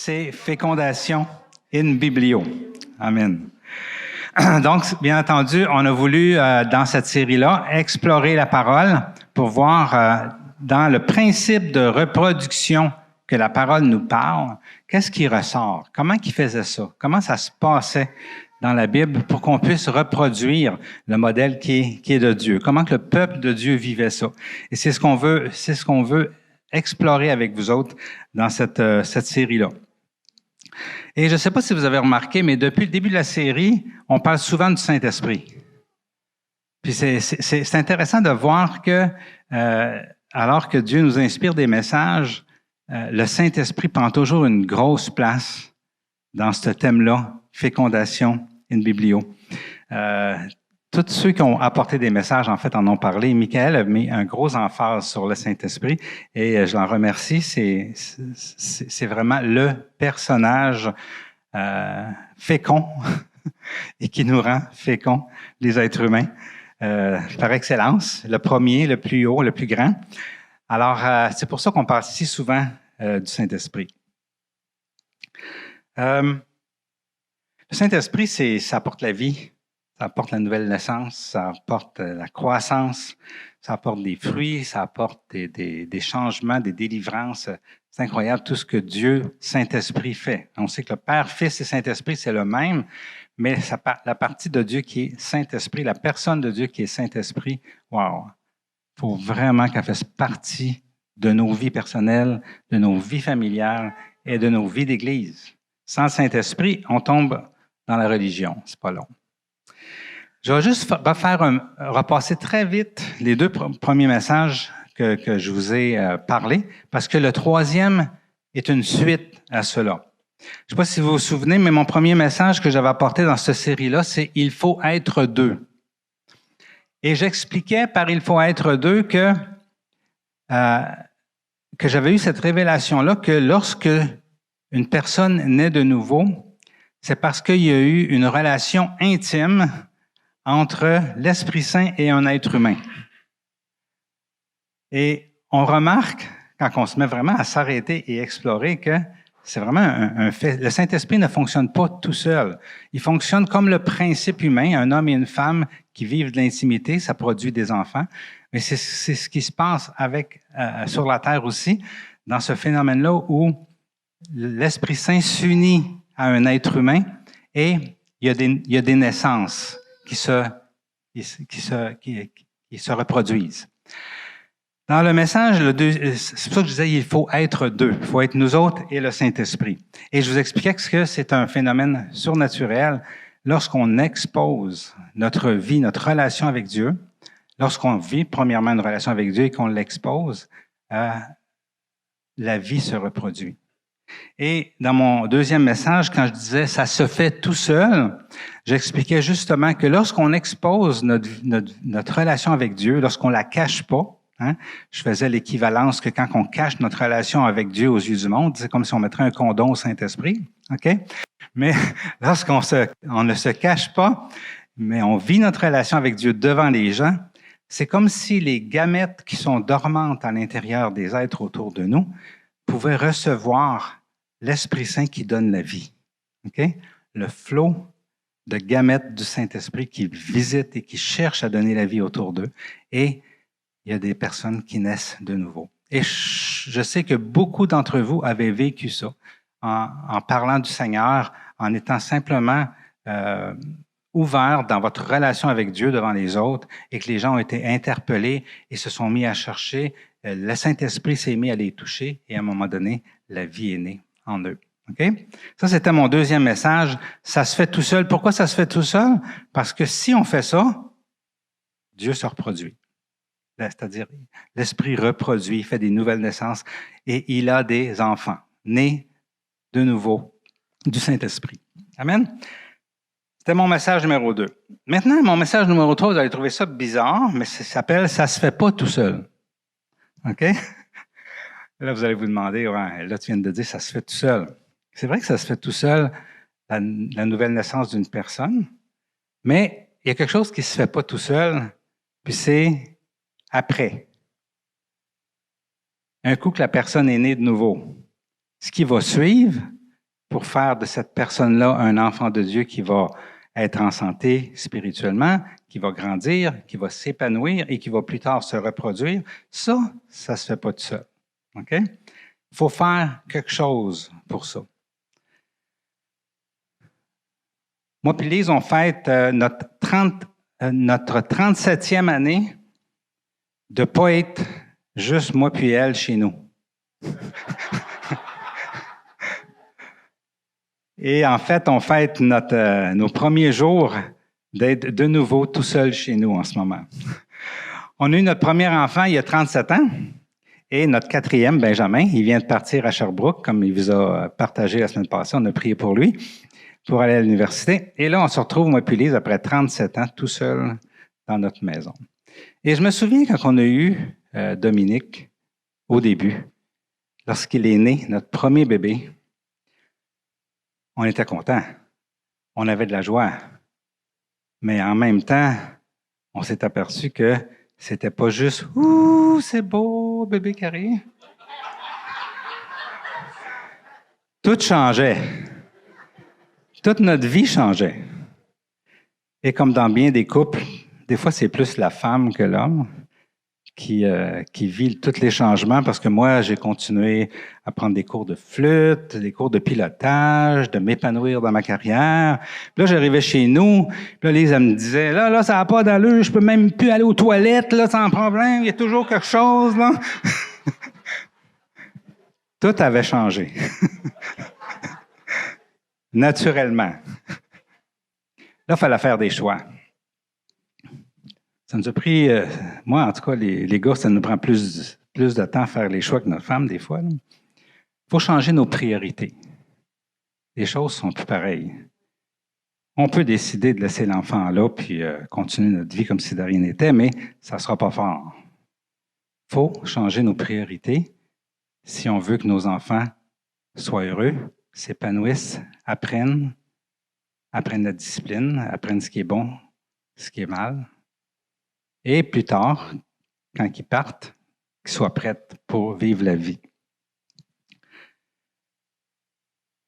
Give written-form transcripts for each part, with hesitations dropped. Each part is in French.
c'est fécondation in biblio. Amen. Donc, bien entendu, on a voulu, dans cette série-là, explorer la parole pour voir dans le principe de reproduction que la parole nous parle, qu'est-ce qui ressort? Comment il faisait ça? Comment ça se passait dans la Bible pour qu'on puisse reproduire le modèle qui est de Dieu? Comment que le peuple de Dieu vivait ça? Et c'est ce qu'on veut explorer avec vous autres dans cette série-là. Et je ne sais pas si vous avez remarqué, mais depuis le début de la série, on parle souvent du Saint-Esprit. Puis c'est intéressant de voir que, alors que Dieu nous inspire des messages, le Saint-Esprit prend toujours une grosse place dans ce thème-là, fécondation in biblio. Tous ceux qui ont apporté des messages, en fait, en ont parlé. Michael a mis un gros emphase sur le Saint-Esprit et je l'en remercie. C'est vraiment le personnage fécond et qui nous rend féconds, les êtres humains, par excellence, le premier, le plus haut, le plus grand. Alors, c'est pour ça qu'on parle si souvent du Saint-Esprit. Le Saint-Esprit, ça apporte la vie. Ça apporte la nouvelle naissance, ça apporte la croissance, ça apporte des fruits, ça apporte des changements, des délivrances. C'est incroyable tout ce que Dieu, Saint-Esprit, fait. On sait que le Père, Fils et Saint-Esprit, c'est le même, mais la partie de Dieu qui est Saint-Esprit, la personne de Dieu qui est Saint-Esprit, wow! Il faut vraiment qu'elle fasse partie de nos vies personnelles, de nos vies familiales et de nos vies d'Église. Sans le Saint-Esprit, on tombe dans la religion. C'est pas long. Je vais juste repasser très vite les deux premiers messages que je vous ai parlé, parce que le troisième est une suite à cela. Je ne sais pas si vous vous souvenez, mais mon premier message que j'avais apporté dans cette série-là, c'est « Il faut être deux ». Et j'expliquais par « Il faut être deux » que j'avais eu cette révélation-là que lorsque une personne naît de nouveau, c'est parce qu'il y a eu une relation intime entre l'Esprit Saint et un être humain. Et on remarque, quand on se met vraiment à s'arrêter et explorer, que c'est vraiment un fait. Le Saint-Esprit ne fonctionne pas tout seul. Il fonctionne comme le principe humain, un homme et une femme qui vivent de l'intimité, ça produit des enfants. Mais c'est ce qui se passe sur la terre aussi, dans ce phénomène-là où l'Esprit Saint s'unit à un être humain et il y a des naissances qui se reproduisent. Dans le message, c'est pour ça que je disais il faut être deux. Il faut être nous autres et le Saint-Esprit. Et je vous expliquais que c'est un phénomène surnaturel lorsqu'on expose notre vie, notre relation avec Dieu, lorsqu'on vit premièrement une relation avec Dieu et qu'on l'expose, la vie se reproduit. Et dans mon deuxième message, quand je disais « ça se fait tout seul », j'expliquais justement que lorsqu'on expose notre relation avec Dieu, lorsqu'on la cache pas, je faisais l'équivalence que quand on cache notre relation avec Dieu aux yeux du monde, c'est comme si on mettrait un condom au Saint-Esprit, ok? Mais lorsqu'on ne se cache pas, mais on vit notre relation avec Dieu devant les gens, c'est comme si les gamètes qui sont dormantes à l'intérieur des êtres autour de nous pouvaient recevoir l'Esprit Saint qui donne la vie. Okay? Le flot de gamètes du Saint-Esprit qui visite et qui cherche à donner la vie autour d'eux. Et il y a des personnes qui naissent de nouveau. Et je sais que beaucoup d'entre vous avaient vécu ça en parlant du Seigneur, en étant simplement ouverts dans votre relation avec Dieu devant les autres et que les gens ont été interpellés et se sont mis à chercher. Le Saint-Esprit s'est mis à les toucher et à un moment donné, la vie est née en eux. Okay? Ça, c'était mon deuxième message. Ça se fait tout seul. Pourquoi ça se fait tout seul? Parce que si on fait ça, Dieu se reproduit. C'est-à-dire, l'Esprit reproduit, fait des nouvelles naissances et il a des enfants nés de nouveau du Saint-Esprit. Amen? C'était mon message numéro 2. Maintenant, mon message numéro 3, vous allez trouver ça bizarre, mais ça s'appelle « ça se fait pas tout seul ». OK? Là, vous allez vous demander, ouais, là, tu viens de dire « ça se fait tout seul ». C'est vrai que ça se fait tout seul, la nouvelle naissance d'une personne, mais il y a quelque chose qui se fait pas tout seul, puis c'est après. Un coup que la personne est née de nouveau, ce qui va suivre, pour faire de cette personne-là un enfant de Dieu qui va être en santé spirituellement, qui va grandir, qui va s'épanouir et qui va plus tard se reproduire, ça se fait pas tout seul. OK? Il faut faire quelque chose pour ça. Moi puis Lise, on fête notre 37e année de ne pas être juste moi puis elle chez nous. Et en fait, on fête nos premiers jours d'être de nouveau tout seul chez nous en ce moment. On a eu notre premier enfant il y a 37 ans et notre quatrième, Benjamin, il vient de partir à Sherbrooke, comme il vous a partagé la semaine passée. On a prié pour lui, pour aller à l'université. Et là, on se retrouve, moi puis Lise, après 37 ans, tout seul dans notre maison. Et je me souviens quand on a eu Dominique, au début, lorsqu'il est né, notre premier bébé, on était contents. On avait de la joie. Mais en même temps, on s'est aperçu que c'était pas juste « Ouh, c'est beau, bébé carré ». Tout changeait. Toute notre vie changeait. Et comme dans bien des couples, des fois, c'est plus la femme que l'homme qui vit tous les changements parce que moi, j'ai continué à prendre des cours de flûte, des cours de pilotage, de m'épanouir dans ma carrière. Puis là, j'arrivais chez nous, puis là, Lise, elle me disait, là, ça n'a pas d'allure, je peux même plus aller aux toilettes, là, sans problème, il y a toujours quelque chose, là. Tout avait changé. Naturellement. Là, il fallait faire des choix. Ça nous a pris, moi en tout cas, les gars, ça nous prend plus de temps à faire les choix que notre femme, des fois. Il faut changer nos priorités. Les choses sont plus pareilles. On peut décider de laisser l'enfant là puis continuer notre vie comme si de rien n'était, mais ça ne sera pas fort. Il faut changer nos priorités si on veut que nos enfants soient heureux, s'épanouissent, apprennent la discipline, apprennent ce qui est bon, ce qui est mal. Et plus tard, quand ils partent, qu'ils soient prêts pour vivre la vie.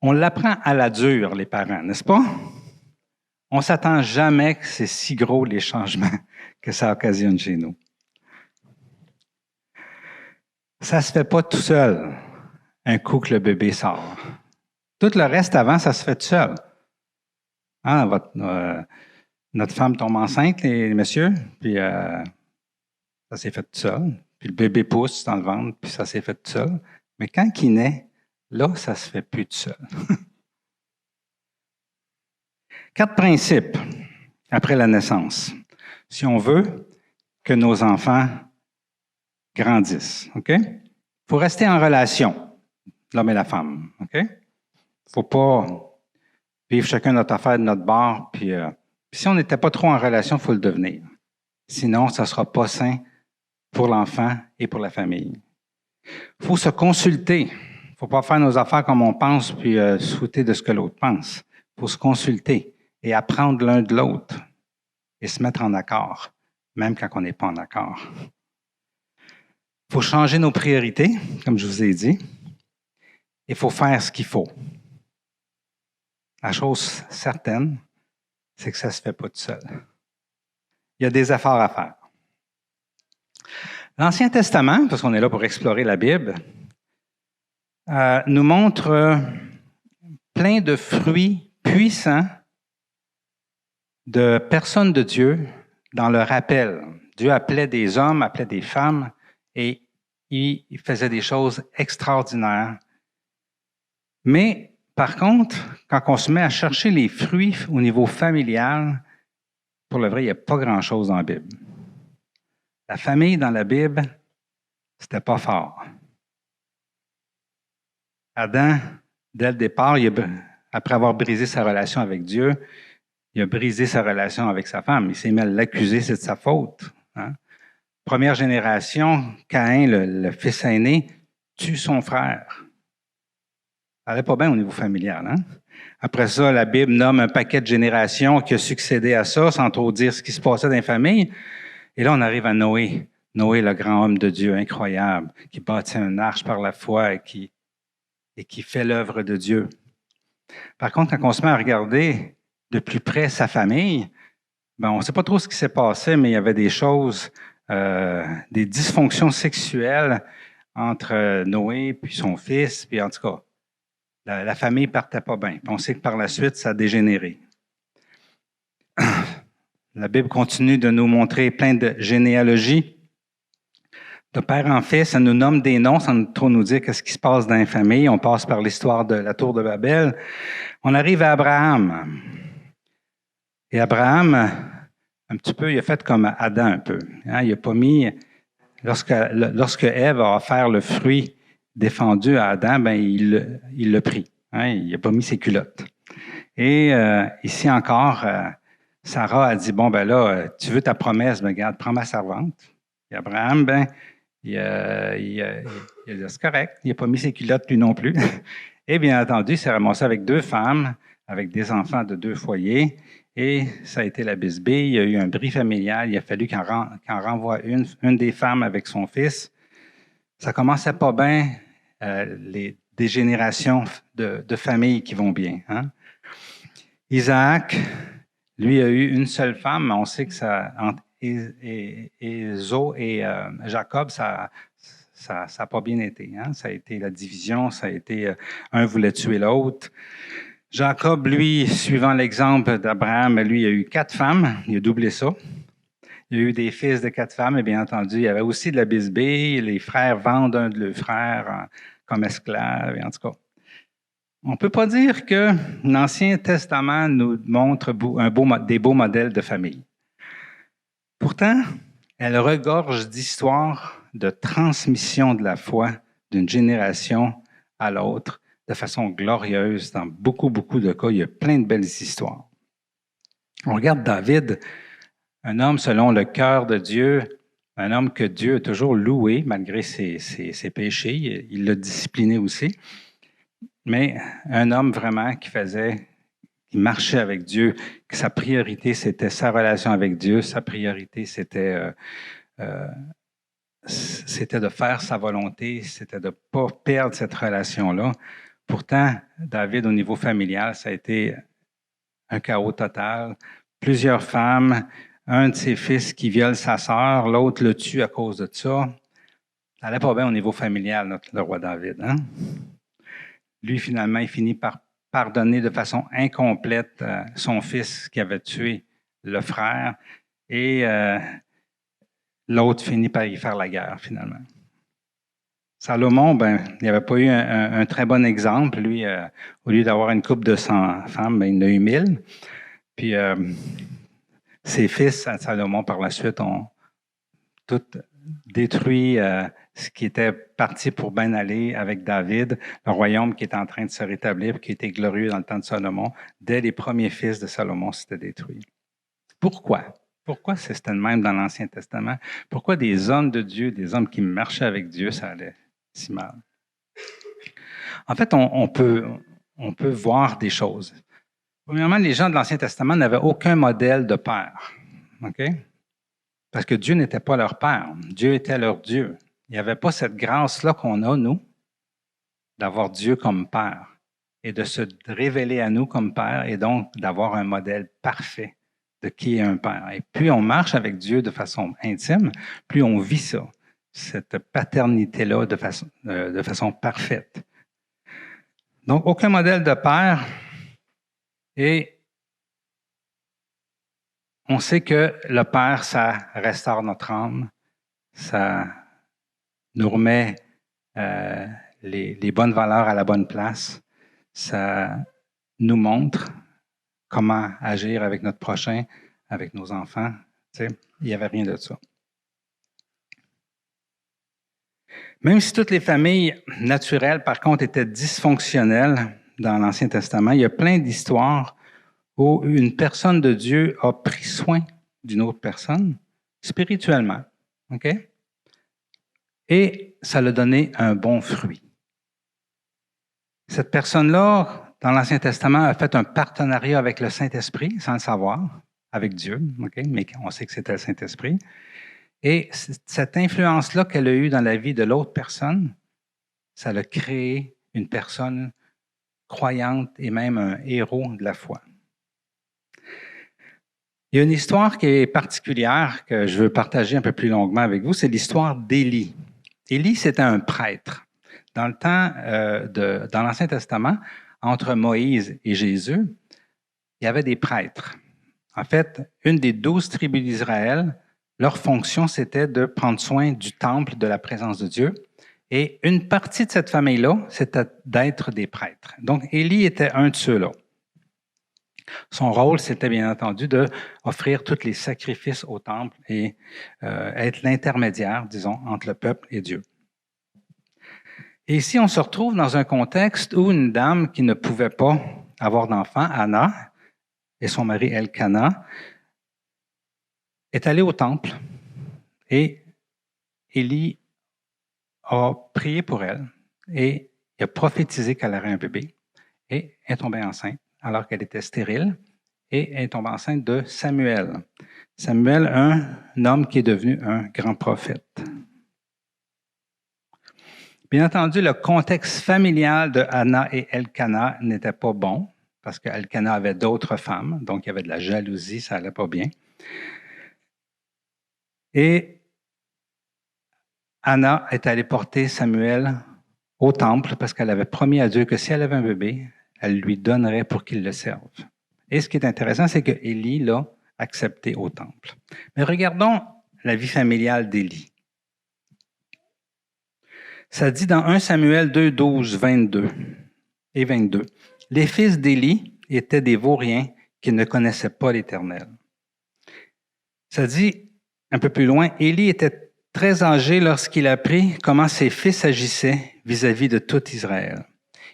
On l'apprend à la dure, les parents, n'est-ce pas? On ne s'attend jamais que c'est si gros les changements que ça occasionne chez nous. Ça ne se fait pas tout seul, un coup que le bébé sort. Tout le reste avant, ça se fait tout seul. Hein, notre femme tombe enceinte, les messieurs, puis ça s'est fait tout seul. Puis le bébé pousse dans le ventre, puis ça s'est fait tout seul. Mais quand il naît, là, ça se fait plus tout seul. 4 principes après la naissance. Si on veut que nos enfants grandissent, OK? Il faut rester en relation, l'homme et la femme, OK? Il ne faut pas vivre chacun notre affaire de notre bord, puis si on n'était pas trop en relation, il faut le devenir. Sinon, ça ne sera pas sain pour l'enfant et pour la famille. Il faut se consulter. Il ne faut pas faire nos affaires comme on pense puis souhaiter de ce que l'autre pense. Il faut se consulter et apprendre l'un de l'autre et se mettre en accord, même quand on n'est pas en accord. Il faut changer nos priorités, comme je vous ai dit. Il faut faire ce qu'il faut. La chose certaine, c'est que ça ne se fait pas tout seul. Il y a des efforts à faire. L'Ancien Testament, parce qu'on est là pour explorer la Bible, nous montre plein de fruits puissants de personnes de Dieu dans leur appel. Dieu appelait des hommes, appelait des femmes, et il faisait des choses extraordinaires. Mais, par contre, quand on se met à chercher les fruits au niveau familial, pour le vrai, il n'y a pas grand-chose dans la Bible. La famille dans la Bible, c'était pas fort. Adam, dès le départ, après avoir brisé sa relation avec Dieu, il a brisé sa relation avec sa femme. Il s'est mis à l'accuser, c'est de sa faute. Hein? Première génération, Caïn, le fils aîné, tue son frère. Ça n'allait pas bien au niveau familial. Hein? Après ça, la Bible nomme un paquet de générations qui a succédé à ça, sans trop dire ce qui se passait dans les familles. Et là, on arrive à Noé. Noé, le grand homme de Dieu, incroyable, qui bâtit un arche par la foi et qui fait l'œuvre de Dieu. Par contre, quand on se met à regarder de plus près sa famille, ben, on ne sait pas trop ce qui s'est passé, mais il y avait des choses, des dysfonctions sexuelles entre Noé puis son fils, puis en tout cas, la famille ne partait pas bien. Puis on sait que par la suite, ça a dégénéré. La Bible continue de nous montrer plein de généalogies. De père en fils, ça nous nomme des noms sans trop nous dire qu'est-ce qui se passe dans les familles. On passe par l'histoire de la tour de Babel. On arrive à Abraham. Et Abraham, un petit peu, il a fait comme Adam un peu. Hein? Il n'a pas mis, lorsque Ève a offert le fruit défendu à Adam, ben il l'a pris. Hein? Il n'a pas mis ses culottes. Et ici encore, Sarah a dit, bon, ben là, tu veux ta promesse, ben regarde, prends ma servante. Et Abraham, ben, il a dit, c'est correct, il n'a pas mis ses culottes lui non plus. Et bien entendu, il s'est ramassé avec 2 femmes, avec des enfants de 2 foyers, et ça a été la bisbille. Il y a eu un bris familial, il a fallu qu'en renvoie une des femmes avec son fils. Ça commençait pas bien, des générations de familles qui vont bien. Hein? Isaac, lui, a eu une seule femme, mais on sait que ça, entre Ésaü et Jacob, ça n'a pas bien été. Hein? Ça a été la division, ça a été un voulait tuer l'autre. Jacob, lui, suivant l'exemple d'Abraham, lui, il a eu 4 femmes, il a doublé ça. Il y a eu des fils de 4 femmes, et bien entendu, il y avait aussi de la bisbille. Les frères vendent un de leurs frères comme esclave, et en tout cas. On ne peut pas dire que l'Ancien Testament nous montre des beaux modèles de famille. Pourtant, elle regorge d'histoires de transmission de la foi d'une génération à l'autre de façon glorieuse. Dans beaucoup, beaucoup de cas, il y a plein de belles histoires. On regarde David, un homme selon le cœur de Dieu, un homme que Dieu a toujours loué malgré ses péchés. Il l'a discipliné aussi. Mais un homme vraiment qui marchait avec Dieu, que sa priorité, c'était sa relation avec Dieu, sa priorité, c'était de faire sa volonté, c'était de ne pas perdre cette relation-là. Pourtant, David, au niveau familial, ça a été un chaos total. Plusieurs femmes, un de ses fils qui viole sa sœur, l'autre le tue à cause de ça. Ça n'allait pas bien au niveau familial, le roi David. Hein? Lui, finalement, il finit par pardonner de façon incomplète son fils qui avait tué le frère et l'autre finit par y faire la guerre, finalement. Salomon, ben, il n'avait pas eu un très bon exemple. Lui, au lieu d'avoir une couple de 100 femmes, ben, il en a eu 1000. Puis, ses fils à Salomon, par la suite, ont tout détruit ce qui était parti pour bien aller avec David, le royaume qui était en train de se rétablir, qui était glorieux dans le temps de Salomon. Dès les premiers fils de Salomon, c'était détruit. Pourquoi? Pourquoi c'était le même dans l'Ancien Testament? Pourquoi des hommes de Dieu, des hommes qui marchaient avec Dieu, ça allait si mal? En fait, on peut voir des choses. Premièrement, les gens de l'Ancien Testament n'avaient aucun modèle de père. OK? Parce que Dieu n'était pas leur père. Dieu était leur Dieu. Il n'y avait pas cette grâce-là qu'on a, nous, d'avoir Dieu comme père et de se révéler à nous comme père et donc d'avoir un modèle parfait de qui est un père. Et plus on marche avec Dieu de façon intime, plus on vit ça, cette paternité-là de façon parfaite. Donc, aucun modèle de père et on sait que le Père, ça restaure notre âme, ça nous remet les bonnes valeurs à la bonne place, ça nous montre comment agir avec notre prochain, avec nos enfants. Tu sais, il n'y avait rien de ça. Même si toutes les familles naturelles, par contre, étaient dysfonctionnelles dans l'Ancien Testament, il y a plein d'histoires où une personne de Dieu a pris soin d'une autre personne spirituellement. OK? Et ça l'a donné un bon fruit. Cette personne-là, dans l'Ancien Testament, a fait un partenariat avec le Saint-Esprit, sans le savoir, avec Dieu, okay? Mais on sait que c'était le Saint-Esprit. Et cette influence-là qu'elle a eue dans la vie de l'autre personne, ça a créé une personne croyante et même un héros de la foi. Il y a une histoire qui est particulière que je veux partager un peu plus longuement avec vous, c'est l'histoire d'Élie. Élie, c'était un prêtre. Dans le temps, dans l'Ancien Testament, entre Moïse et Jésus, il y avait des prêtres. En fait, une des 12 tribus d'Israël, leur fonction, c'était de prendre soin du temple, de la présence de Dieu. Et une partie de cette famille-là, c'était d'être des prêtres. Donc, Élie était un de ceux-là. Son rôle, c'était bien entendu d'offrir tous les sacrifices au temple et être l'intermédiaire, disons, entre le peuple et Dieu. Et ici, on se retrouve dans un contexte où une dame qui ne pouvait pas avoir d'enfant, Anna, et son mari Elkana, est allée au temple et Élie a prié pour elle et il a prophétisé qu'elle aurait un bébé et est tombée enceinte alors qu'elle était stérile et est tombée enceinte de Samuel. Samuel, un homme qui est devenu un grand prophète. Bien entendu, le contexte familial de Anna et Elkana n'était pas bon parce qu'Elkana avait d'autres femmes, donc il y avait de la jalousie, ça n'allait pas bien. Et Anna est allée porter Samuel au temple parce qu'elle avait promis à Dieu que si elle avait un bébé, elle lui donnerait pour qu'il le serve. Et ce qui est intéressant, c'est que Élie l'a accepté au temple. Mais regardons la vie familiale d'Élie. Ça dit dans 1 Samuel 2, 12, 22 et 22. Les fils d'Élie étaient des vauriens qui ne connaissaient pas l'Éternel. Ça dit un peu plus loin, Élie était très âgé lorsqu'il apprit comment ses fils agissaient vis-à-vis de tout Israël.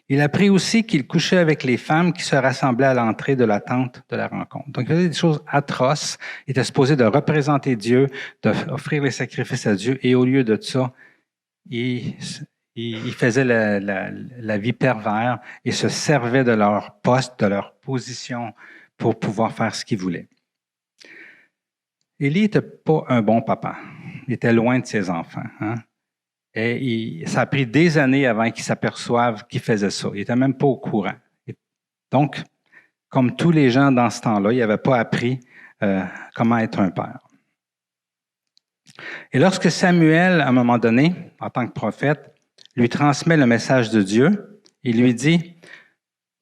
Il apprit aussi qu'il couchait avec les femmes qui se rassemblaient à l'entrée de la tente de la rencontre. Donc, il faisait des choses atroces. Il était supposé de représenter Dieu, d'offrir les sacrifices à Dieu, et au lieu de ça, il faisait la vie pervers et se servait de leur poste, de leur position pour pouvoir faire ce qu'il voulait. Élie n'était pas un bon papa. Il était loin de ses enfants. Hein? Et ça a pris des années avant qu'ils s'aperçoivent qu'il faisait ça. Il n'était même pas au courant. Donc, comme tous les gens dans ce temps-là, il n'avait pas appris comment être un père. Et lorsque Samuel, à un moment donné, en tant que prophète, lui transmet le message de Dieu, il lui dit,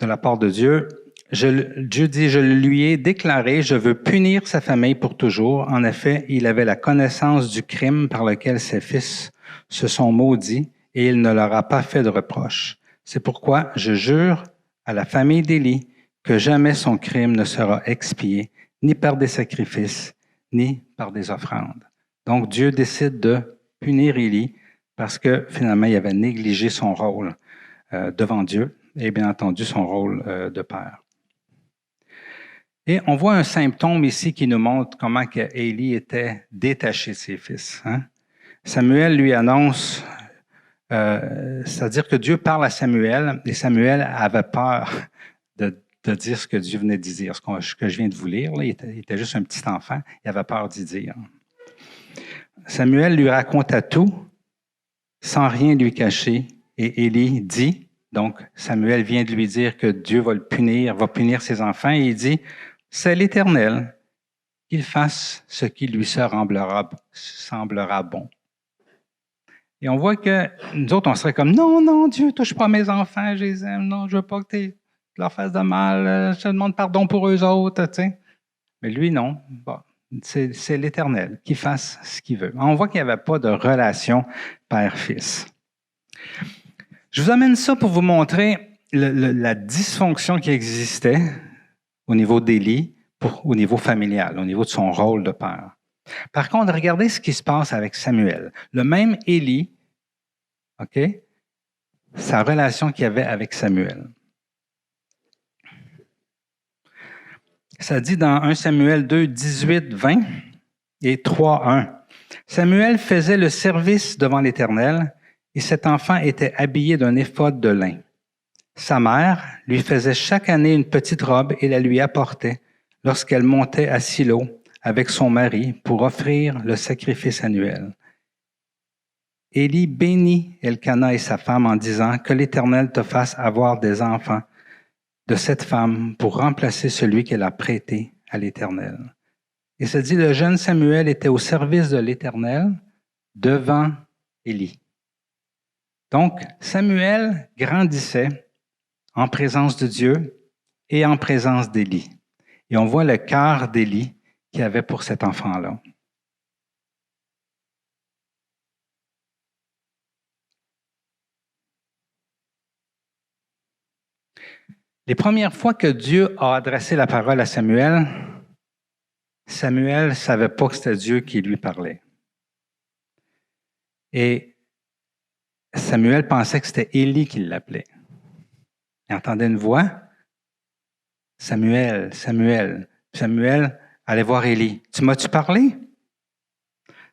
de la part de Dieu, Dieu dit, je lui ai déclaré, je veux punir sa famille pour toujours. En effet, il avait la connaissance du crime par lequel ses fils se sont maudits et il ne leur a pas fait de reproche. C'est pourquoi je jure à la famille d'Élie que jamais son crime ne sera expié, ni par des sacrifices, ni par des offrandes. Donc Dieu décide de punir Élie parce que finalement il avait négligé son rôle devant Dieu et bien entendu son rôle de père. Et on voit un symptôme ici qui nous montre comment Élie était détaché de ses fils. Hein? Samuel lui annonce, c'est-à-dire que Dieu parle à Samuel et Samuel avait peur de dire ce que Dieu venait de dire, ce que je viens de vous lire. Là, il était juste un petit enfant, il avait peur d'y dire. Samuel lui raconta tout sans rien lui cacher et Élie dit, donc Samuel vient de lui dire que Dieu va le punir, va punir ses enfants et il dit, c'est l'Éternel, qu'il fasse ce qui lui semblera bon. Et on voit que nous autres, on serait comme, non, Dieu, touche pas mes enfants, je les aime, non, je veux pas que tu leur fasses de mal, je te demande pardon pour eux autres, tu sais. Mais lui, non. Bon, c'est l'Éternel qui fasse ce qu'il veut. On voit qu'il n'y avait pas de relation père-fils. Je vous amène ça pour vous montrer la dysfonction qui existait au niveau d'Élie, au niveau familial, au niveau de son rôle de père. Par contre, regardez ce qui se passe avec Samuel. Le même Élie, OK, sa relation qu'il avait avec Samuel. Ça dit dans 1 Samuel 2, 18, 20 et 3, 1. Samuel faisait le service devant l'Éternel et cet enfant était habillé d'un éphod de lin. Sa mère lui faisait chaque année une petite robe et la lui apportait lorsqu'elle montait à Silo avec son mari pour offrir le sacrifice annuel. Élie bénit Elkana et sa femme en disant « Que l'Éternel te fasse avoir des enfants de cette femme pour remplacer celui qu'elle a prêté à l'Éternel. Et ça dit, le jeune Samuel était au service de l'Éternel devant Élie. Donc, Samuel grandissait en présence de Dieu et en présence d'Élie. Et on voit le cœur d'Élie qu'il avait pour cet enfant-là. Les premières fois que Dieu a adressé la parole à Samuel, Samuel ne savait pas que c'était Dieu qui lui parlait. Et Samuel pensait que c'était Élie qui l'appelait. Il entendait une voix, Samuel, Samuel. Samuel allait voir Élie. Tu m'as-tu parlé?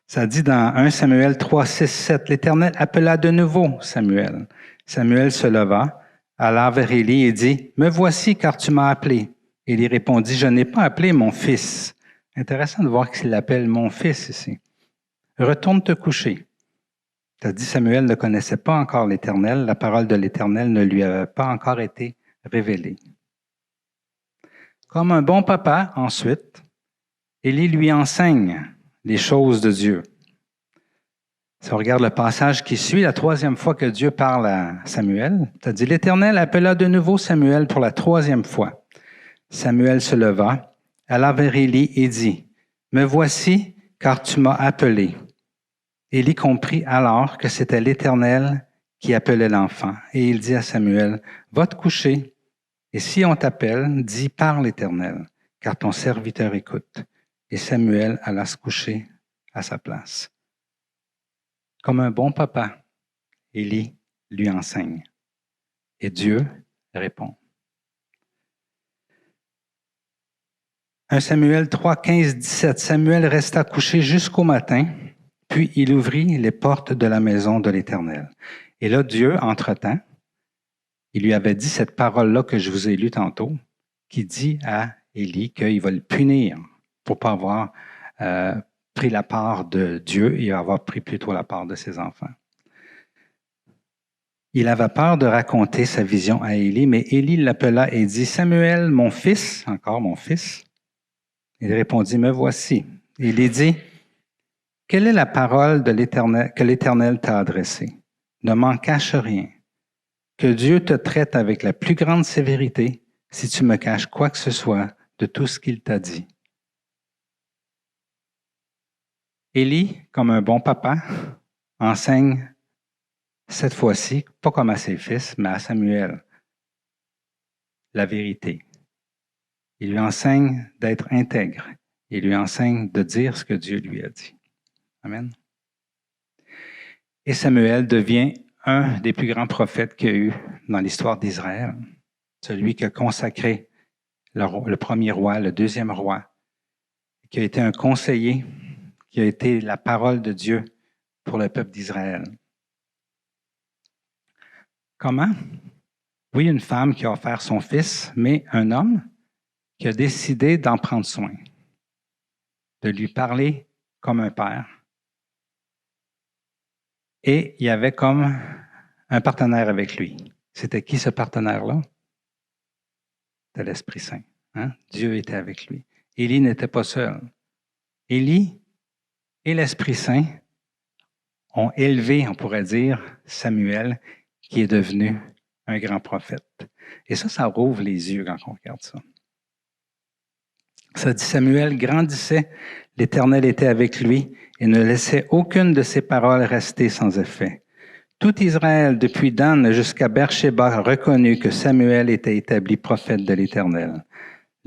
Ça dit dans 1 Samuel 3, 6, 7, l'Éternel appela de nouveau Samuel. Samuel se leva, alla vers Élie et dit, me voici car tu m'as appelé. Élie répondit, je n'ai pas appelé mon fils. Intéressant de voir qu'il l'appelle mon fils ici. Retourne te coucher. Ça dit, Samuel ne connaissait pas encore l'Éternel, la parole de l'Éternel ne lui avait pas encore été révélée. Comme un bon papa, ensuite, Élie lui enseigne les choses de Dieu. Si on regarde le passage qui suit, la troisième fois que Dieu parle à Samuel, ça dit, l'Éternel appela de nouveau Samuel pour la troisième fois. Samuel se leva, alla vers Élie et dit, me voici, car tu m'as appelé. Élie comprit alors que c'était l'Éternel qui appelait l'enfant. Et il dit à Samuel, va te coucher, et si on t'appelle, dis par l'Éternel, car ton serviteur écoute. Et Samuel alla se coucher à sa place. Comme un bon papa, Élie lui enseigne. Et Dieu répond. 1 Samuel 3, 15, 17. Samuel resta couché jusqu'au matin, puis il ouvrit les portes de la maison de l'Éternel. Et là, Dieu, entre-temps, il lui avait dit cette parole-là que je vous ai lue tantôt, qui dit à Élie qu'il va le punir pour ne pas avoir pris la part de Dieu et avoir pris plutôt la part de ses enfants. Il avait peur de raconter sa vision à Élie, mais Élie l'appela et dit, Samuel, mon fils, encore mon fils. Il répondit, me voici. Il dit, quelle est la parole de l'Éternel, que l'Éternel t'a adressée? Ne m'en cache rien. Que Dieu te traite avec la plus grande sévérité si tu me caches quoi que ce soit de tout ce qu'il t'a dit. Élie, comme un bon papa, enseigne cette fois-ci, pas comme à ses fils, mais à Samuel, la vérité. Il lui enseigne d'être intègre. Il lui enseigne de dire ce que Dieu lui a dit. Amen. Et Samuel devient un des plus grands prophètes qu'il y a eu dans l'histoire d'Israël. Celui qui a consacré le premier roi, le deuxième roi, qui a été un conseiller, qui a été la parole de Dieu pour le peuple d'Israël. Comment? Oui, une femme qui a offert son fils, mais un homme qui a décidé d'en prendre soin, de lui parler comme un père. Et il y avait comme un partenaire avec lui. C'était qui ce partenaire-là? C'était l'Esprit Saint. Hein? Dieu était avec lui. Élie n'était pas seul. Élie et l'Esprit Saint ont élevé, on pourrait dire, Samuel, qui est devenu un grand prophète. Et ça rouvre les yeux quand on regarde ça. Ça dit, Samuel grandissait, l'Éternel était avec lui et ne laissait aucune de ses paroles rester sans effet. Tout Israël, depuis Dan jusqu'à Beersheba, reconnut que Samuel était établi prophète de l'Éternel.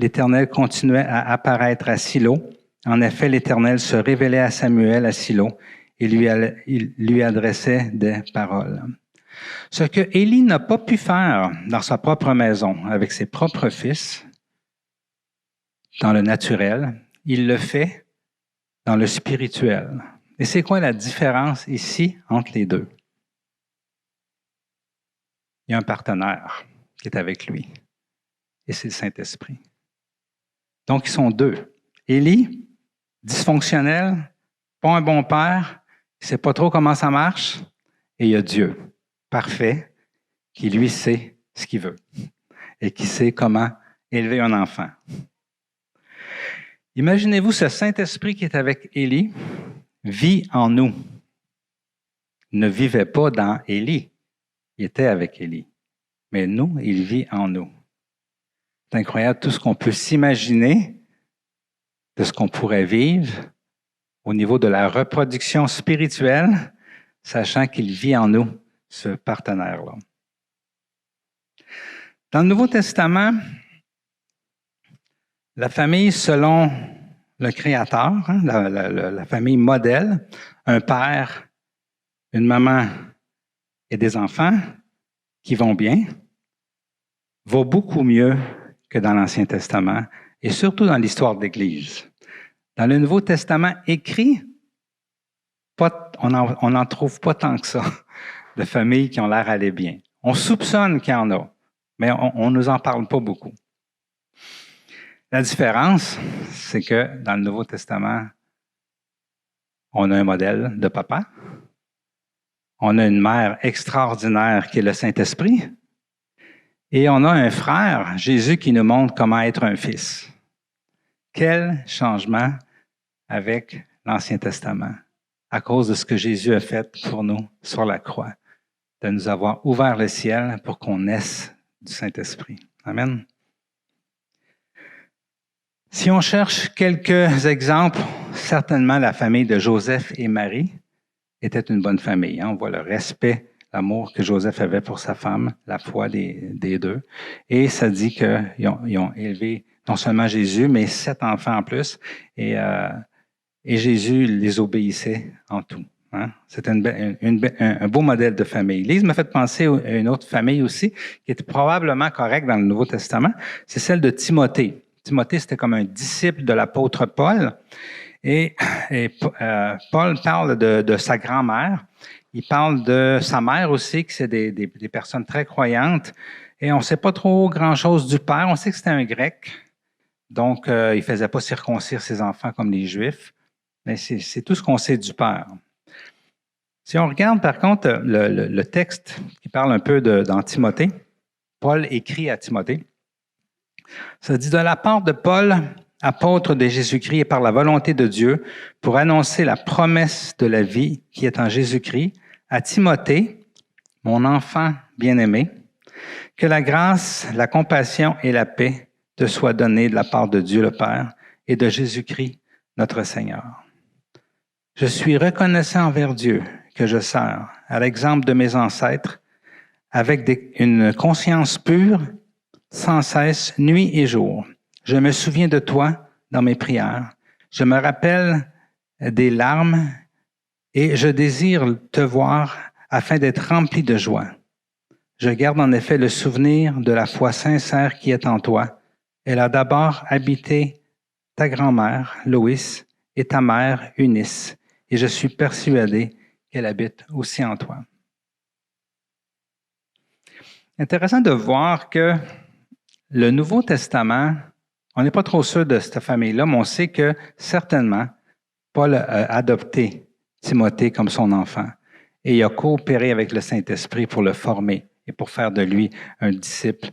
L'Éternel continuait à apparaître à Silo. En effet, l'Éternel se révélait à Samuel à Silo et il lui adressait des paroles. Ce que Élie n'a pas pu faire dans sa propre maison, avec ses propres fils, dans le naturel, il le fait dans le spirituel. Et c'est quoi la différence ici entre les deux? Il y a un partenaire qui est avec lui, et c'est le Saint-Esprit. Donc, ils sont deux. Élie, dysfonctionnel, pas un bon père, il ne sait pas trop comment ça marche, et il y a Dieu, parfait, qui lui sait ce qu'il veut. et qui sait comment élever un enfant. Imaginez-vous ce Saint-Esprit qui est avec Élie, vit en nous. Il ne vivait pas dans Élie, il était avec Élie. Mais nous, il vit en nous. C'est incroyable tout ce qu'on peut s'imaginer de ce qu'on pourrait vivre au niveau de la reproduction spirituelle, sachant qu'il vit en nous, ce partenaire-là. Dans le Nouveau Testament, la famille selon le Créateur, la famille modèle, un père, une maman et des enfants qui vont bien, va beaucoup mieux que dans l'Ancien Testament et surtout dans l'histoire de l'Église. Dans le Nouveau Testament écrit, on n'en trouve pas tant que ça de familles qui ont l'air d'aller bien. On soupçonne qu'il y en a, mais on ne nous en parle pas beaucoup. La différence, c'est que dans le Nouveau Testament, on a un modèle de papa, on a une mère extraordinaire qui est le Saint-Esprit, et on a un frère, Jésus, qui nous montre comment être un fils. Quel changement avec l'Ancien Testament, à cause de ce que Jésus a fait pour nous sur la croix, de nous avoir ouvert le ciel pour qu'on naisse du Saint-Esprit. Amen. Si on cherche quelques exemples, certainement la famille de Joseph et Marie était une bonne famille. On voit le respect, l'amour que Joseph avait pour sa femme, la foi des deux. Et ça dit qu'ils ont élevé non seulement Jésus, mais 7 enfants en plus. Et Jésus les obéissait en tout. Hein? C'était un beau modèle de famille. Lise m'a fait penser à une autre famille aussi, qui était probablement correcte dans le Nouveau Testament. C'est celle de Timothée. Timothée, c'était comme un disciple de l'apôtre Paul. Et Paul parle de sa grand-mère. Il parle de sa mère aussi, que c'est des personnes très croyantes. Et on ne sait pas trop grand-chose du père. On sait que c'était un grec. Donc, il ne faisait pas circoncire ses enfants comme les Juifs. Mais c'est tout ce qu'on sait du père. Si on regarde, par contre, le texte qui parle un peu dans Timothée, Paul écrit à Timothée. Ça dit, de la part de Paul, apôtre de Jésus-Christ et par la volonté de Dieu, pour annoncer la promesse de la vie qui est en Jésus-Christ, à Timothée, mon enfant bien-aimé, que la grâce, la compassion et la paix te soient données de la part de Dieu le Père et de Jésus-Christ, notre Seigneur. Je suis reconnaissant envers Dieu que je sers, à l'exemple de mes ancêtres, avec une conscience pure, sans cesse, nuit et jour. Je me souviens de toi dans mes prières. Je me rappelle des larmes et je désire te voir afin d'être rempli de joie. Je garde en effet le souvenir de la foi sincère qui est en toi. Elle a d'abord habité ta grand-mère, Loïs, et ta mère, Eunice, et je suis persuadé qu'elle habite aussi en toi. Intéressant de voir que le Nouveau Testament, on n'est pas trop sûr de cette famille-là, mais on sait que certainement, Paul a adopté Timothée comme son enfant et il a coopéré avec le Saint-Esprit pour le former et pour faire de lui un disciple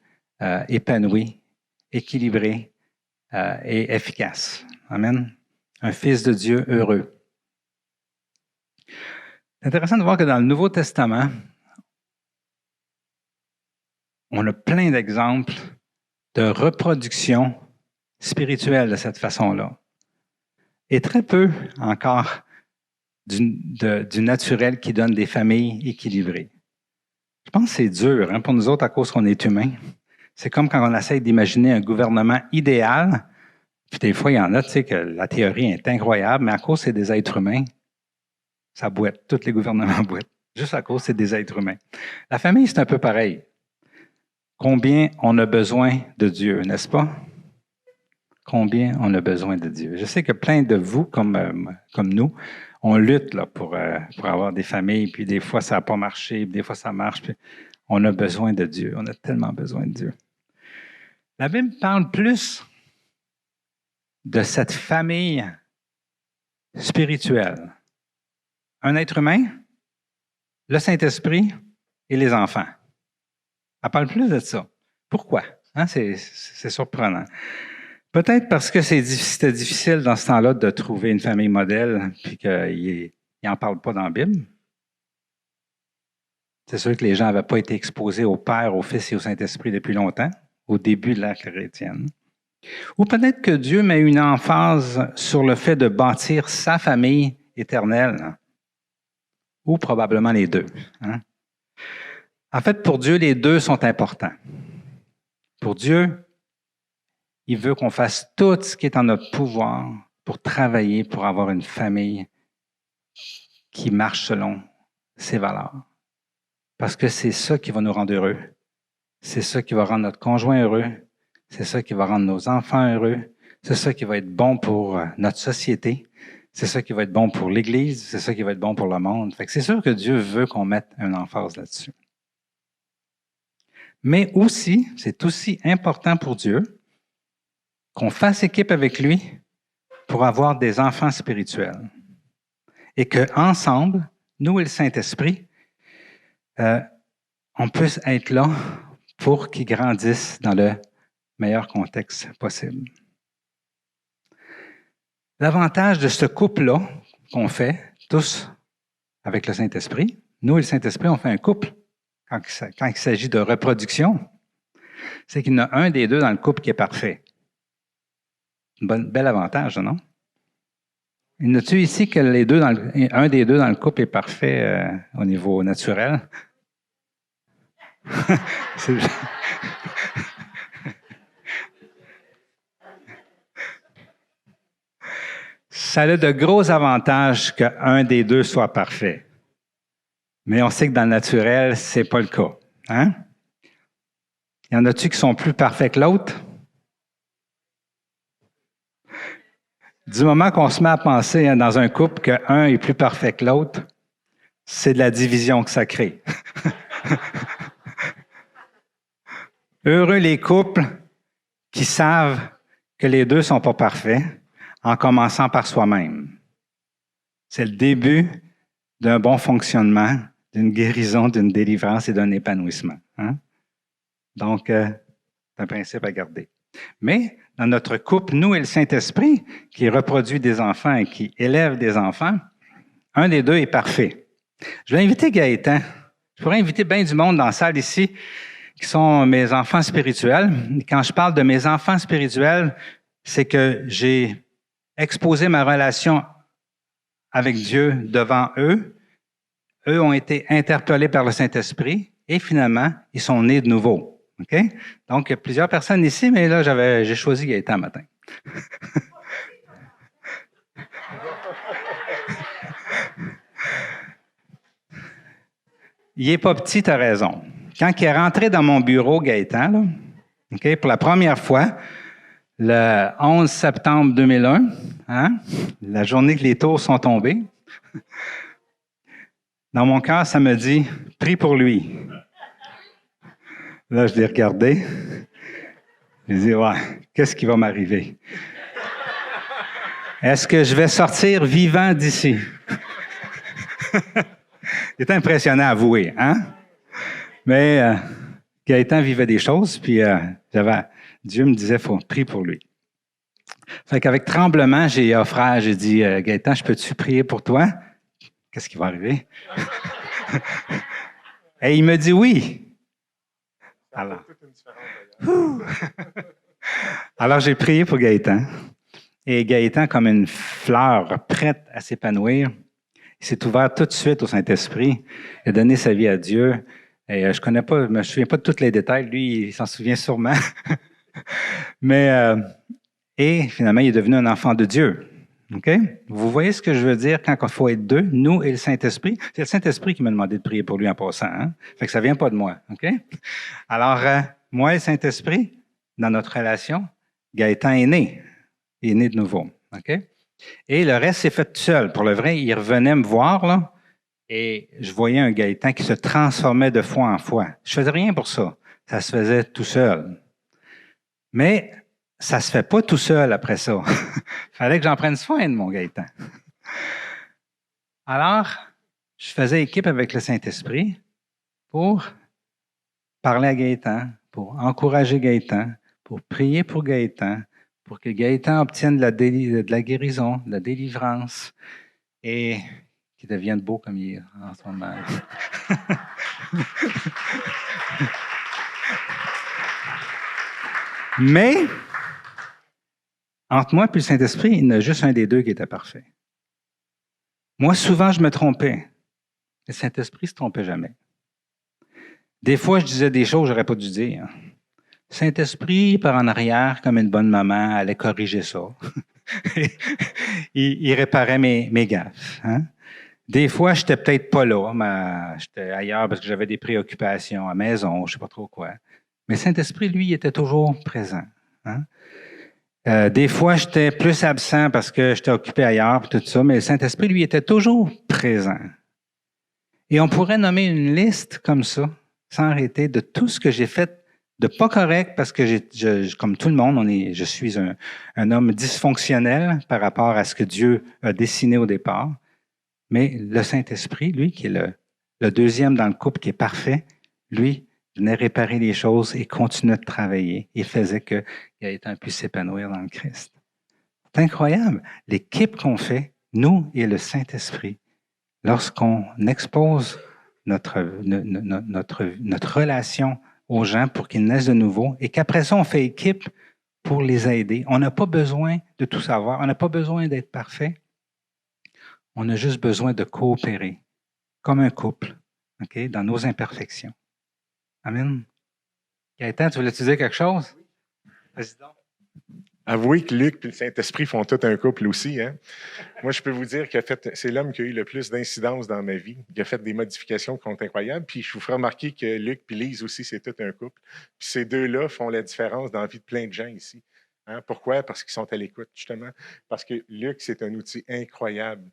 épanoui, équilibré et efficace. Amen. Un fils de Dieu heureux. C'est intéressant de voir que dans le Nouveau Testament, on a plein d'exemples de reproduction spirituelle de cette façon-là. Et très peu encore du naturel qui donne des familles équilibrées. Je pense que c'est dur pour nous autres à cause qu'on est humains. C'est comme quand on essaie d'imaginer un gouvernement idéal. Puis des fois, il y en a, tu sais, que la théorie est incroyable, mais à cause c'est des êtres humains, ça boite. Tous les gouvernements boitent. Juste à cause c'est des êtres humains. La famille, c'est un peu pareil. Combien on a besoin de Dieu, n'est-ce pas? Combien on a besoin de Dieu. Je sais que plein de vous, comme nous, on lutte là, pour avoir des familles, puis des fois ça n'a pas marché, puis des fois ça marche. Puis on a besoin de Dieu. On a tellement besoin de Dieu. La Bible parle plus de cette famille spirituelle. Un être humain, le Saint-Esprit et les enfants. Elle parle plus de ça. Pourquoi? Hein, c'est surprenant. Peut-être parce que c'était difficile dans ce temps-là de trouver une famille modèle, puis qu'il n'en parle pas dans la Bible. C'est sûr que les gens n'avaient pas été exposés au Père, au Fils et au Saint-Esprit depuis longtemps, au début de l'ère chrétienne. Ou peut-être que Dieu met une emphase sur le fait de bâtir sa famille éternelle, ou probablement les deux. Hein? En fait, pour Dieu, les deux sont importants. Pour Dieu, il veut qu'on fasse tout ce qui est en notre pouvoir pour travailler, pour avoir une famille qui marche selon ses valeurs. Parce que c'est ça qui va nous rendre heureux. C'est ça qui va rendre notre conjoint heureux. C'est ça qui va rendre nos enfants heureux. C'est ça qui va être bon pour notre société. C'est ça qui va être bon pour l'Église. C'est ça qui va être bon pour le monde. Fait que c'est sûr que Dieu veut qu'on mette une emphase là-dessus. Mais aussi, c'est aussi important pour Dieu qu'on fasse équipe avec lui pour avoir des enfants spirituels. Et qu'ensemble, nous et le Saint-Esprit, on puisse être là pour qu'ils grandissent dans le meilleur contexte possible. L'avantage de ce couple-là qu'on fait tous avec le Saint-Esprit, nous et le Saint-Esprit, on fait un couple quand il s'agit de reproduction, c'est qu'il y en a un des deux dans le couple qui est parfait. Bel avantage, non? Il y en a-tu ici que un des deux dans le couple est parfait au niveau naturel? Ça a de gros avantages qu'un des deux soit parfait. Mais on sait que dans le naturel, c'est pas le cas. Hein? Y en a-tu qui sont plus parfaits que l'autre? Du moment qu'on se met à penser dans un couple qu'un est plus parfait que l'autre, c'est de la division que ça crée. Heureux les couples qui savent que les deux sont pas parfaits, en commençant par soi-même. C'est le début d'un bon fonctionnement, d'une guérison, d'une délivrance et d'un épanouissement. Hein? Donc, c'est un principe à garder. Mais dans notre couple, nous et le Saint-Esprit, qui reproduit des enfants et qui élève des enfants, un des deux est parfait. Je vais inviter Gaëtan. Je pourrais inviter bien du monde dans la salle ici qui sont mes enfants spirituels. Et quand je parle de mes enfants spirituels, c'est que j'ai exposé ma relation avec Dieu devant eux. Eux ont été interpellés par le Saint-Esprit et finalement, ils sont nés de nouveau. OK? Donc, il y a plusieurs personnes ici, mais là, j'ai choisi Gaëtan matin. Il n'est pas petit, tu as raison. Quand il est rentré dans mon bureau, Gaëtan, là, OK, pour la première fois, le 11 septembre 2001, hein, la journée que les tours sont tombés, dans mon cœur, ça me dit « Prie pour lui ». Là, je l'ai regardé. Je dit, ouais, qu'est-ce qui va m'arriver? Est-ce que je vais sortir vivant d'ici? Il était impressionnant à avouer, hein? Mais Gaëtan vivait des choses, puis Dieu me disait, faut prier pour lui. Fait qu'avec tremblement, j'ai dit, Gaëtan, je peux-tu prier pour toi? Qu'est-ce qui va arriver? Et il me dit oui. Alors j'ai prié pour Gaëtan. Et Gaëtan, comme une fleur prête à s'épanouir, il s'est ouvert tout de suite au Saint-Esprit. Il a donné sa vie à Dieu. Et je me souviens pas de tous les détails. Lui, il s'en souvient sûrement. Mais, et finalement, il est devenu un enfant de Dieu. OK? Vous voyez ce que je veux dire quand il faut être deux, nous et le Saint-Esprit? C'est le Saint-Esprit qui m'a demandé de prier pour lui en passant. Hein? Fait que ça vient pas de moi. OK? Alors, moi et le Saint-Esprit, dans notre relation, Gaëtan est né. Il est né de nouveau. OK? Et le reste s'est fait tout seul. Pour le vrai, il revenait me voir, là, et je voyais un Gaëtan qui se transformait de foi en foi. Je faisais rien pour ça. Ça se faisait tout seul. Mais ça se fait pas tout seul après ça. Fallait que j'en prenne soin de mon Gaëtan. Alors, je faisais équipe avec le Saint-Esprit pour parler à Gaëtan, pour encourager Gaëtan, pour prier pour Gaëtan, pour que Gaëtan obtienne de la guérison, de la délivrance et qu'il devienne beau comme il est en ce moment. Mais, entre moi et le Saint-Esprit, il y en a juste un des deux qui était parfait. Moi, souvent, je me trompais. Le Saint-Esprit ne se trompait jamais. Des fois, je disais des choses que je n'aurais pas dû dire. Le Saint-Esprit, par en arrière, comme une bonne maman, allait corriger ça. il réparait mes gaffes. Hein? Des fois, je n'étais peut-être pas là, mais j'étais ailleurs parce que j'avais des préoccupations à la maison, je ne sais pas trop quoi. Mais le Saint-Esprit, lui, il était toujours présent. Hein? Des fois, j'étais plus absent parce que j'étais occupé ailleurs, tout ça, mais le Saint-Esprit, lui, était toujours présent. Et on pourrait nommer une liste comme ça, sans arrêter, de tout ce que j'ai fait de pas correct, parce que comme tout le monde, je suis un homme dysfonctionnel par rapport à ce que Dieu a dessiné au départ. Mais le Saint-Esprit, lui, qui est le deuxième dans le couple, qui est parfait, lui, venait réparer les choses et continuait de travailler et faisait que Gaëtan puisse s'épanouir dans le Christ. C'est incroyable. L'équipe qu'on fait, nous et le Saint-Esprit, lorsqu'on expose notre relation aux gens pour qu'ils naissent de nouveau et qu'après ça, on fait équipe pour les aider. On n'a pas besoin de tout savoir. On n'a pas besoin d'être parfait. On a juste besoin de coopérer comme un couple, okay, dans nos imperfections. Amen. Gaëtan, tu voulais-tu dire quelque chose? Vas-y donc. Avouez que Luc et le Saint-Esprit font tout un couple aussi. Hein? Moi, je peux vous dire que c'est l'homme qui a eu le plus d'incidence dans ma vie. Il a fait des modifications qui sont incroyables. Puis je vous ferai remarquer que Luc et Lise aussi, c'est tout un couple. Puis ces deux-là font la différence dans la vie de plein de gens ici. Hein? Pourquoi? Parce qu'ils sont à l'écoute, justement. Parce que Luc, c'est un outil incroyable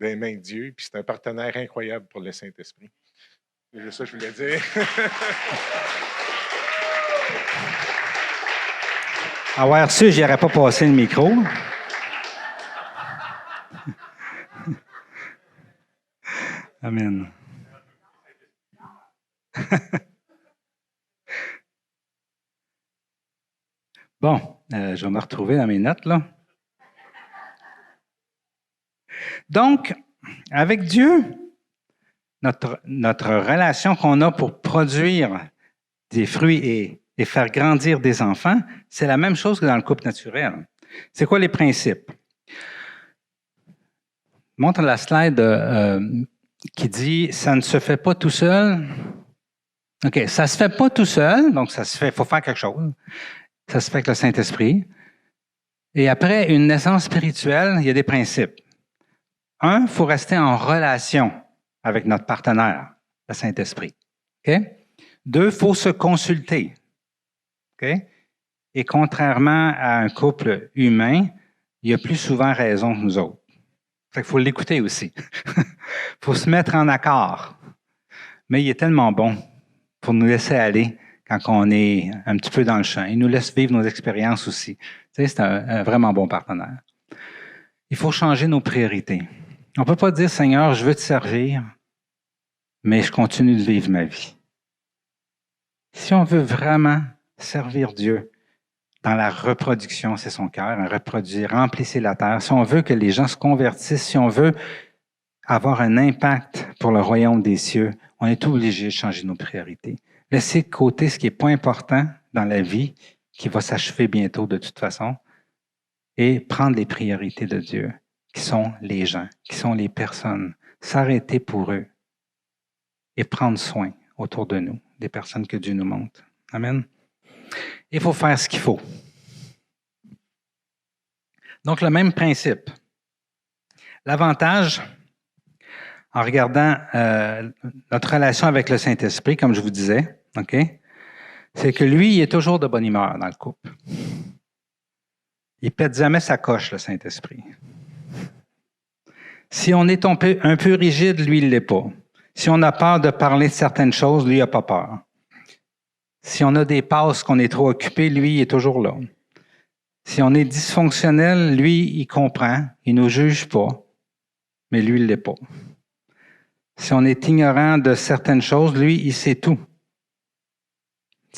dans les mains de Dieu. Puis c'est un partenaire incroyable pour le Saint-Esprit. C'est juste ça que je voulais dire. Avoir su, je n'aurais pas passé le micro. Amen. Bon, je vais me retrouver dans mes notes, là. Donc, avec Dieu, notre relation qu'on a pour produire des fruits et faire grandir des enfants, c'est la même chose que dans le couple naturel. C'est quoi les principes? Montre la slide qui dit « ça ne se fait pas tout seul ». OK, ça se fait pas tout seul, donc ça se fait, il faut faire quelque chose. Ça se fait avec le Saint-Esprit. Et après une naissance spirituelle, il y a des principes. Un, il faut rester en relation avec notre partenaire, le Saint-Esprit. OK? Deux, il faut se consulter. OK? Et contrairement à un couple humain, il a plus souvent raison que nous autres. Fait qu'il faut l'écouter aussi. Il faut se mettre en accord. Mais il est tellement bon pour nous laisser aller quand on est un petit peu dans le champ. Il nous laisse vivre nos expériences aussi. Tu sais, c'est un vraiment bon partenaire. Il faut changer nos priorités. On ne peut pas dire, Seigneur, je veux te servir, mais je continue de vivre ma vie. Si on veut vraiment servir Dieu dans la reproduction, c'est son cœur, reproduire, remplissez la terre. Si on veut que les gens se convertissent, si on veut avoir un impact pour le royaume des cieux, on est obligé de changer nos priorités. Laisser de côté ce qui n'est pas important dans la vie, qui va s'achever bientôt de toute façon, et prendre les priorités de Dieu, qui sont les gens, qui sont les personnes. S'arrêter pour eux et prendre soin autour de nous, des personnes que Dieu nous montre. Amen. Il faut faire ce qu'il faut. Donc, le même principe. L'avantage, en regardant notre relation avec le Saint-Esprit, comme je vous disais, OK, c'est que lui, il est toujours de bonne humeur dans le couple. Il ne pète jamais sa coche, le Saint-Esprit. Si on est un peu rigide, lui, il ne l'est pas. Si on a peur de parler de certaines choses, lui, il n'a pas peur. Si on a des passes qu'on est trop occupé, lui, il est toujours là. Si on est dysfonctionnel, lui, il comprend, il ne nous juge pas, mais lui, il ne l'est pas. Si on est ignorant de certaines choses, lui, il sait tout.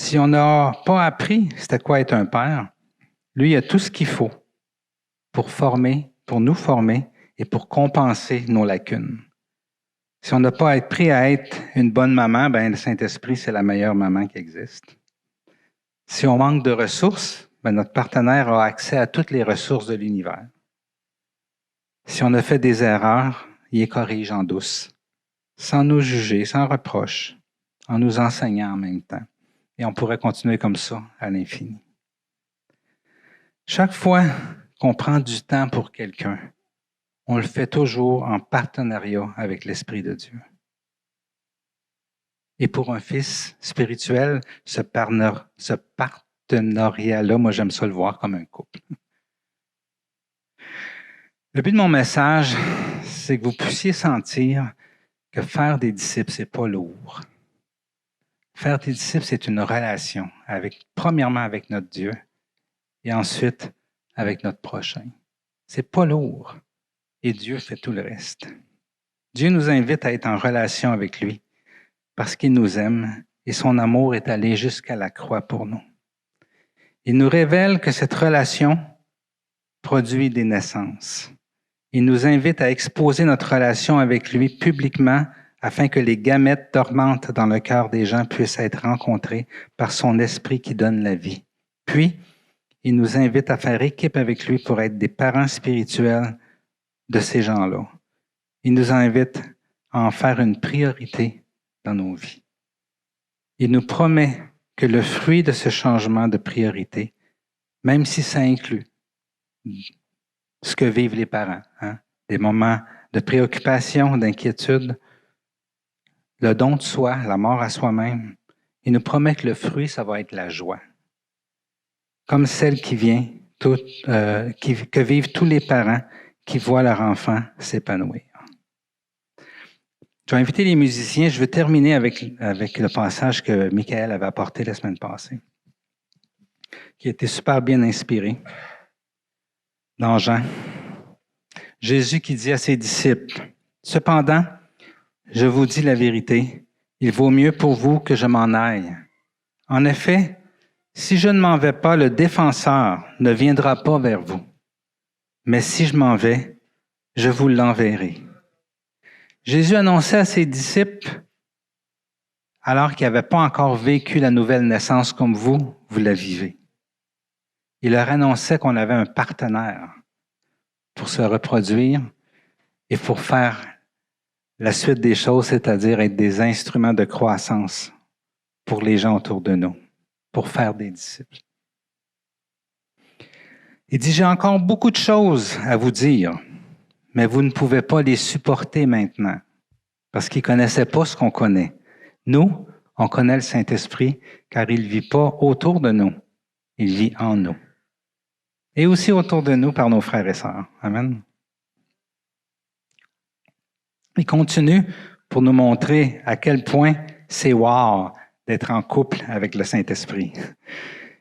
Si on n'a pas appris c'était quoi être un père, lui, il a tout ce qu'il faut pour former, pour nous former et pour compenser nos lacunes. Si on n'a pas appris à être une bonne maman, ben le Saint-Esprit, c'est la meilleure maman qui existe. Si on manque de ressources, ben notre partenaire a accès à toutes les ressources de l'univers. Si on a fait des erreurs, il les corrige en douce, sans nous juger, sans reproche, en nous enseignant en même temps. Et on pourrait continuer comme ça à l'infini. Chaque fois qu'on prend du temps pour quelqu'un, on le fait toujours en partenariat avec l'Esprit de Dieu. Et pour un fils spirituel, ce partenariat-là, moi j'aime ça le voir comme un couple. Le but de mon message, c'est que vous puissiez sentir que faire des disciples, c'est pas lourd. Faire des disciples, c'est une relation, premièrement avec notre Dieu et ensuite avec notre prochain. C'est pas lourd et Dieu fait tout le reste. Dieu nous invite à être en relation avec lui parce qu'il nous aime et son amour est allé jusqu'à la croix pour nous. Il nous révèle que cette relation produit des naissances. Il nous invite à exposer notre relation avec lui publiquement afin que les gamètes dormantes dans le cœur des gens puissent être rencontrées par son esprit qui donne la vie. Puis, il nous invite à faire équipe avec lui pour être des parents spirituels de ces gens-là. Il nous invite à en faire une priorité dans nos vies. Il nous promet que le fruit de ce changement de priorité, même si ça inclut ce que vivent les parents, des moments de préoccupation, d'inquiétude, le don de soi, la mort à soi-même, il nous promet que le fruit, ça va être la joie. Comme celle qui vient, que vivent tous les parents qui voient leur enfant s'épanouir. Je vais inviter les musiciens. Je vais terminer avec le passage que Michael avait apporté la semaine passée, qui était super bien inspiré. Dans Jean, Jésus qui dit à ses disciples, « Cependant, je vous dis la vérité, il vaut mieux pour vous que je m'en aille. En effet, si je ne m'en vais pas, le défenseur ne viendra pas vers vous. Mais si je m'en vais, je vous l'enverrai. » Jésus annonçait à ses disciples, alors qu'ils n'avaient pas encore vécu la nouvelle naissance comme vous la vivez. Il leur annonçait qu'on avait un partenaire pour se reproduire et pour faire la suite des choses, c'est-à-dire être des instruments de croissance pour les gens autour de nous, pour faire des disciples. Il dit, j'ai encore beaucoup de choses à vous dire, mais vous ne pouvez pas les supporter maintenant, parce qu'ils ne connaissaient pas ce qu'on connaît. Nous, on connaît le Saint-Esprit, car il ne vit pas autour de nous, il vit en nous. Et aussi autour de nous par nos frères et sœurs. Amen. Il continue pour nous montrer à quel point c'est wow d'être en couple avec le Saint-Esprit.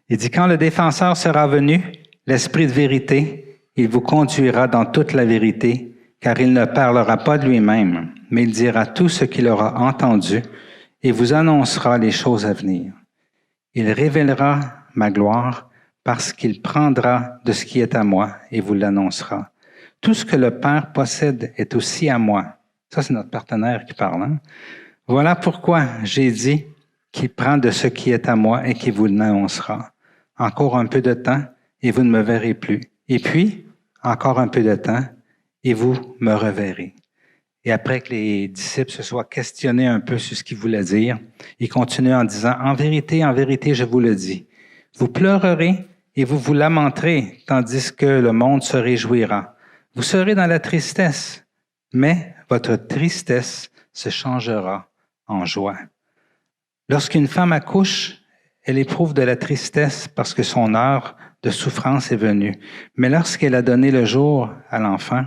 Il dit, quand le défenseur sera venu, l'Esprit de vérité, il vous conduira dans toute la vérité, car il ne parlera pas de lui-même, mais il dira tout ce qu'il aura entendu et vous annoncera les choses à venir. Il révélera ma gloire parce qu'il prendra de ce qui est à moi et vous l'annoncera. Tout ce que le Père possède est aussi à moi. Ça, c'est notre partenaire qui parle. Voilà pourquoi j'ai dit qu'il prend de ce qui est à moi et qu'il vous l'annoncera. Encore un peu de temps et vous ne me verrez plus. Et puis, encore un peu de temps et vous me reverrez. Et après que les disciples se soient questionnés un peu sur ce qu'il voulait dire, il continue en disant, en vérité, je vous le dis, vous pleurerez et vous vous lamenterez, tandis que le monde se réjouira. Vous serez dans la tristesse, mais votre tristesse se changera en joie. Lorsqu'une femme accouche, elle éprouve de la tristesse parce que son heure de souffrance est venue. Mais lorsqu'elle a donné le jour à l'enfant,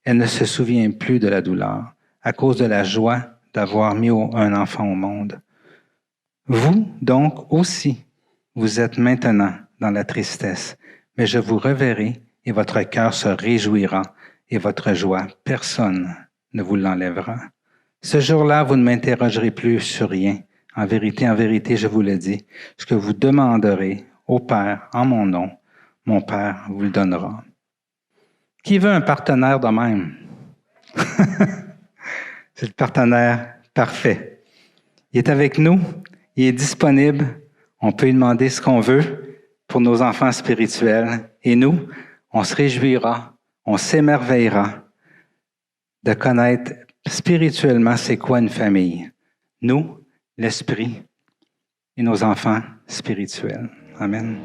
elle ne se souvient plus de la douleur à cause de la joie d'avoir mis un enfant au monde. Vous, donc, aussi, vous êtes maintenant dans la tristesse, mais je vous reverrai et votre cœur se réjouira et votre joie, personne ne vous l'enlèvera. Ce jour-là, vous ne m'interrogerez plus sur rien. en vérité, je vous le dis, ce que vous demanderez au Père en mon nom, mon Père vous le donnera. Qui veut un partenaire de même? C'est le partenaire parfait. Il est avec nous, il est disponible, on peut lui demander ce qu'on veut pour nos enfants spirituels. Et nous, on se réjouira, on s'émerveillera de connaître spirituellement c'est quoi une famille. Nous, l'esprit et nos enfants spirituels. Amen.